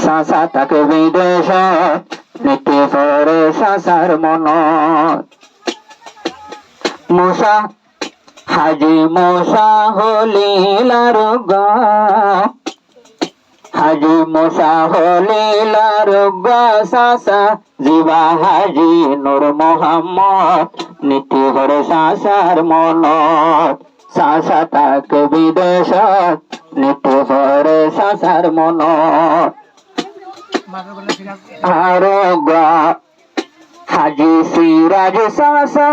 চাচা তাকে বিদেশত নীতি পরে চাচার মনত মুসা হাজি মুসা হলিল আরোগ্য হাজি মুসা হলিল আরোগ্য চাচা জিবা হাজি নূর মোহাম্মদ নীতি পরে চাচার মনত চাচা তাকে বিদেশত নীতি পরে চাচার মনত আরোগ্য হাজি সিরাজ চাচা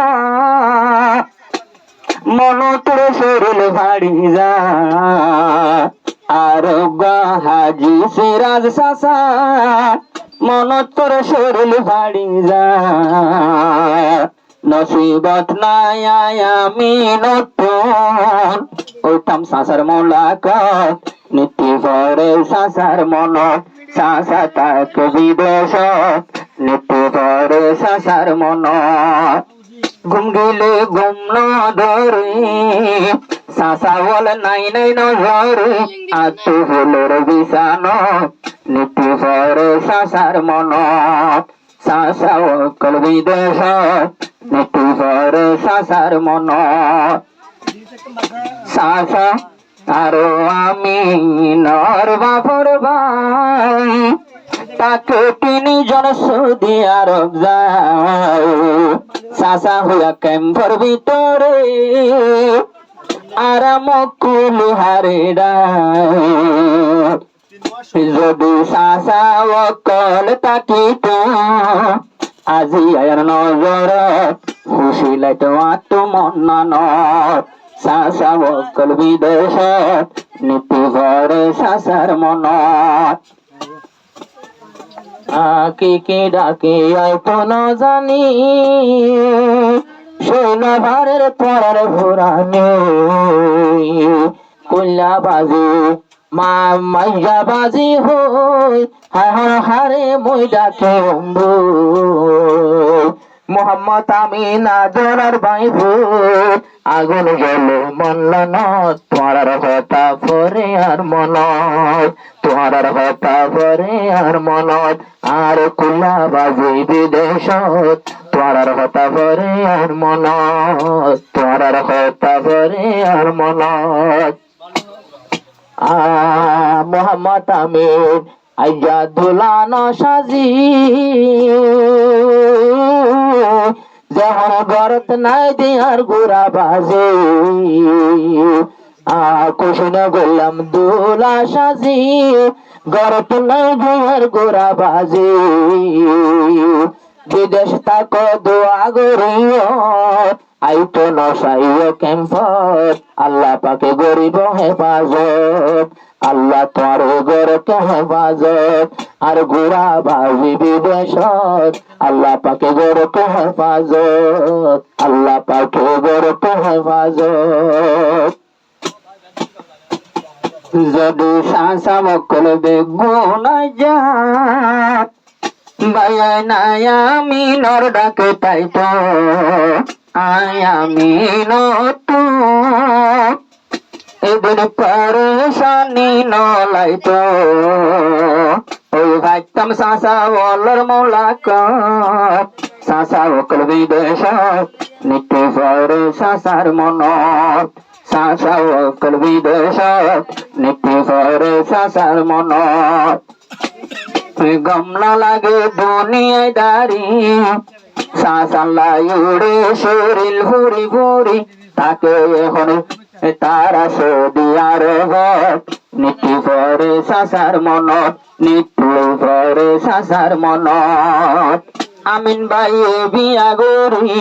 মনতর শরীর ভাড়ি যা আরোগ্য হাজি সিরাজ চাচা মনতর শরীর ভাড়ি যা নসিবত নাই আমি নতুন ওইটাম চাচার মোলাকাত নীতি পরে চাচার মনত চাচা তাক বিদেশত নীতি পরে চাচার মনত ঘুম গেলে ঘুম ন ধরে চাচা বলে নাই নাই নজরে আত্ম ফুলের বিছানত নীতি পরে চাচার মনত চাচা অকল বিদেশত নীতি পরে চাচার মনত চাচা আরো আমি নর বাপর ভাই তাকে তিনজন সৌদি আরব যায় চাচা হইয়া ক্যাম্পর ভিতরে আরাম কুলহারে যদি চাচা অকল তাকিত আজি আয়ার নজরত খুশি লাইত আত্মমন্নানত চাচা অকল বিদেশত নীতি পরে চাচার মনত আকিকে ডাকে আইতো না জানি সৈন্যভারের পরার ভোরানে কল্যা বাজি মা মাইয়া বাজি হই হারে মই ডাকে বন্ধু মোহাম্মদ আমিন আদরার বাইব আগুন গেল মল্লত তোমার কথা পরে আর মনত তোমার কথা পরে আর মনত আর কুলা বাজে বিদেশত তোমার কথা পরে আর মনত তোমার কথা পরে আর মনত মোহাম্মদ আমিন আইয়া দুলানো সাজি যখন গরত নাই দিয়ার গুড়া বাজে কুশন গোলাম দুলা সাজি গরত নাই দিয়ার গুড়া বাজে বিদেশ তাক দোয়া গরিও আইতো নসাইও ক্যাম্পত আল্লাহ পাকে গরিব হেফাজত আল্লাহ তোর গরকে হেফাজত আর গুড়া বাজি বিদেশত আল্লাহ পাকে গরকে হেফাজত আল্লাহ পাকে গরকে হেফাজত যদি চাচা মকল বেগুন যাত বাই নাই আমি নর ডাকে তাইতো আমি নতুন এদিন পরেশানি নলাইতো ওই ভাইতাম চাচা ওলর মোলাকাত চাচা অকল বিদেশত নীতি পরে চাচার মনত চাচা অকল বিদেশত নীতি পরে চাচার মনত গমলা লাগে দুনিয়ায় দাঁড়ি চাচাল্লাই উড়ে শরীর ভুরি ভুরি তাকে এখন তারা সৌদি আরবত নীতি পরে চাচার মনত নীতি পরে চাচার মনত আমিন ভাই বিয়া গরি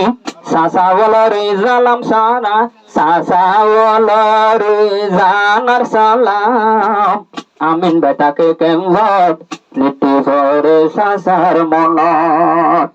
চাচা বলরে জালাম সারা চাচা বলরে জানার সালাম আমিন বেটাকে কেমত নীতি পরে চাচার মনত